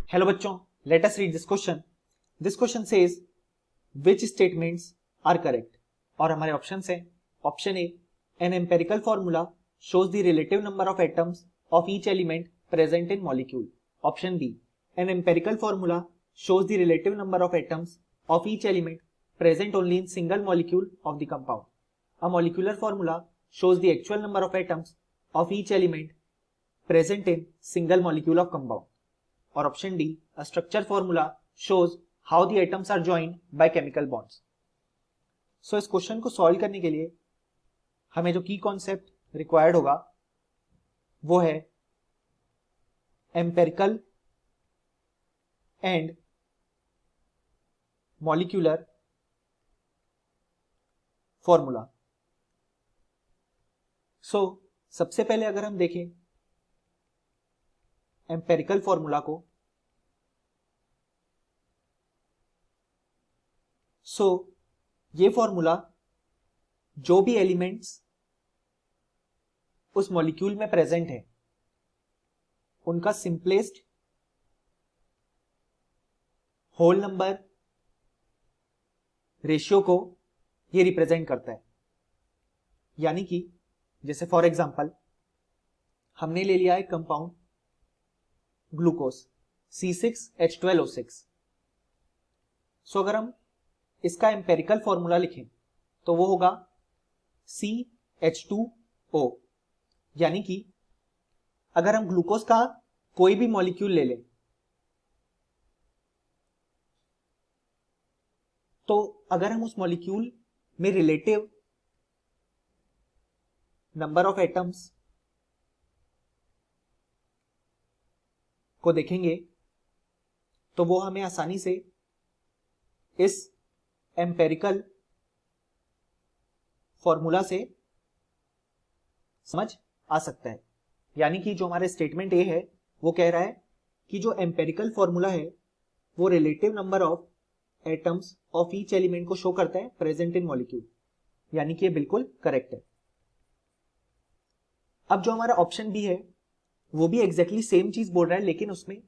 Hello बच्चों, let us read this question. This question says which statements are correct. और हमारे options हैं. Option A, an empirical formula shows the relative number of atoms of each element present in molecule. Option B, an empirical formula shows the relative number of atoms of each element present only in single molecule of the compound. A molecular formula shows the actual number of atoms of each element present in single molecule of compound. और option D, a structure formula shows how the atoms are joined by chemical bonds. सो इस question को solve करने के लिए हमें जो की concept required होगा वो है एम्पेरिकल एंड मॉलिक्यूलर फॉर्मूला. सो सबसे पहले अगर हम देखें एम्पेरिकल फॉर्मूला को, सो ये फॉर्मूला जो भी एलिमेंट्स उस मॉलिक्यूल में प्रेजेंट है उनका सिंपलेस्ट होल नंबर रेशियो को ये रिप्रेजेंट करता है. यानी कि जैसे फॉर एग्जांपल हमने ले लिया है कंपाउंड ग्लूकोज C6H12O6. सो अगर हम इसका एम्पेरिकल फॉर्मूला लिखें तो वो होगा CH2O. यानी कि अगर हम ग्लूकोज का कोई भी मॉलिक्यूल ले लें तो अगर हम उस मॉलिक्यूल में रिलेटिव नंबर ऑफ एटम्स को देखेंगे तो वो हमें आसानी से इस एम्पेरिकल फॉर्मूला से समझ आ सकता है. यानी कि जो हमारे स्टेटमेंट ए है वो कह रहा है कि जो एम्पेरिकल फॉर्मूला है वो relative number of atoms of each element को शो करता है प्रेजेंट इन मॉलिक्यूल. यानी कि ये बिल्कुल करेक्ट है. अब जो हमारा ऑप्शन बी है वो भी एग्जैक्टली सेम चीज बोल रहा है, लेकिन उसमें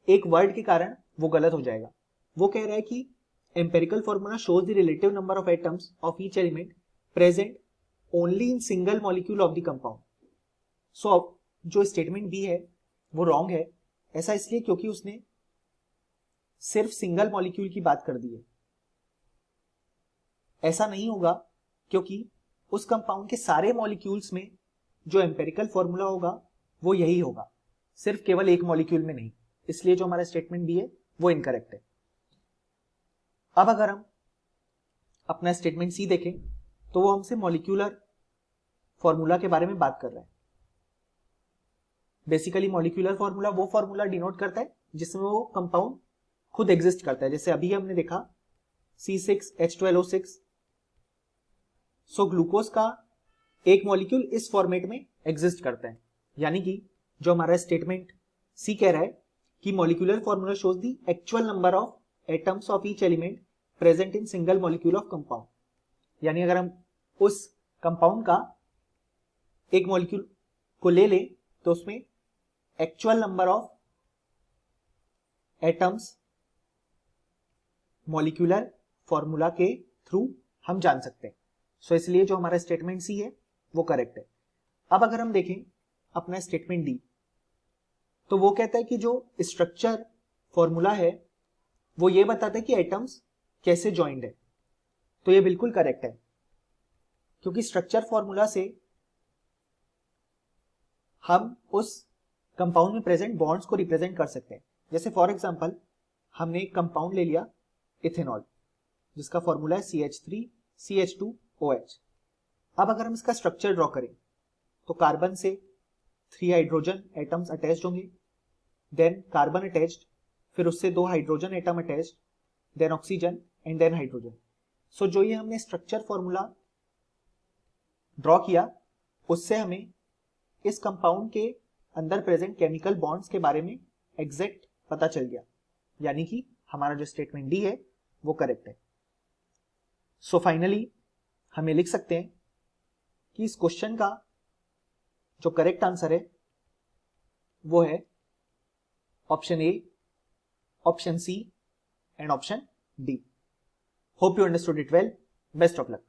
एक वर्ड के कारण वो गलत हो जाएगा. वो कह रहा है कि empirical formula shows the relative number of atoms of each element present only in single molecule of the compound. So अब जो स्टेटमेंट बी है वो रॉन्ग है. ऐसा इसलिए क्योंकि उसने सिर्फ सिंगल मॉलिक्यूल की बात कर दी है. ऐसा नहीं होगा क्योंकि उस कंपाउंड के सारे मॉलिक्यूल्स में जो एम्पेरिकल फॉर्मूला होगा वो यही होगा, सिर्फ केवल एक मॉलिक्यूल में नहीं. इसलिए जो हमारा स्टेटमेंट बी है वो इनकरेक्ट है. अब अगर हम अपना स्टेटमेंट सी देखें तो वो हमसे मॉलिक्यूलर फॉर्मूला के बारे में बात कर रहा है. बेसिकली मॉलिक्यूलर फॉर्मूला वो फॉर्मूला डिनोट करता है जिसमें वो कंपाउंड खुद एग्जिस्ट करता है. जैसे अभी हमने देखा C6H12O6. सो ग्लूकोज का एक मॉलिक्यूल इस फॉर्मेट में एग्जिस्ट करता है. यानी कि जो हमारा स्टेटमेंट सी कह रहा है कि molecular formula shows the actual number of atoms of each element present in single molecule of compound. यानी अगर हम उस कंपाउंड का एक मॉलिक्यूल को ले लें तो उसमें actual number of atoms molecular formula के थ्रू हम जान सकते हैं. सो इसलिए जो हमारा स्टेटमेंट सी है वो करेक्ट है. अब अगर हम देखें अपना स्टेटमेंट डी तो वो कहता है कि जो स्ट्रक्चर फॉर्मूला है वो ये बताता है कि एटम्स कैसे जॉइंड है. तो ये बिल्कुल करेक्ट है क्योंकि स्ट्रक्चर फॉर्मूला से हम उस कंपाउंड में प्रेजेंट बॉन्ड्स को रिप्रेजेंट कर सकते हैं. जैसे फॉर एग्जांपल हमने एक कंपाउंड ले लिया इथेनॉल जिसका फॉर्मूला है CH3CH2OH. अब अगर हम इसका स्ट्रक्चर ड्रॉ करें तो कार्बन से 3 हाइड्रोजन एटम्स अटैच्ड होंगे, देन कार्बन अटैच्ड, फिर उससे 2 hydrogen atom attached, then oxygen and then hydrogen. So जो ये हमने स्ट्रक्चर फॉर्मूला ड्रॉ किया उससे हमें इस कंपाउंड के अंदर प्रेजेंट केमिकल बॉन्ड्स के बारे में एग्जैक्ट पता चल गया. यानी कि हमारा जो स्टेटमेंट डी है वो करेक्ट है. सो फाइनली हमें लिख सकते हैं कि इस क्वेश्चन का जो करेक्ट आंसर है वो है option A, option C and option D. Hope you understood it well. Best of luck.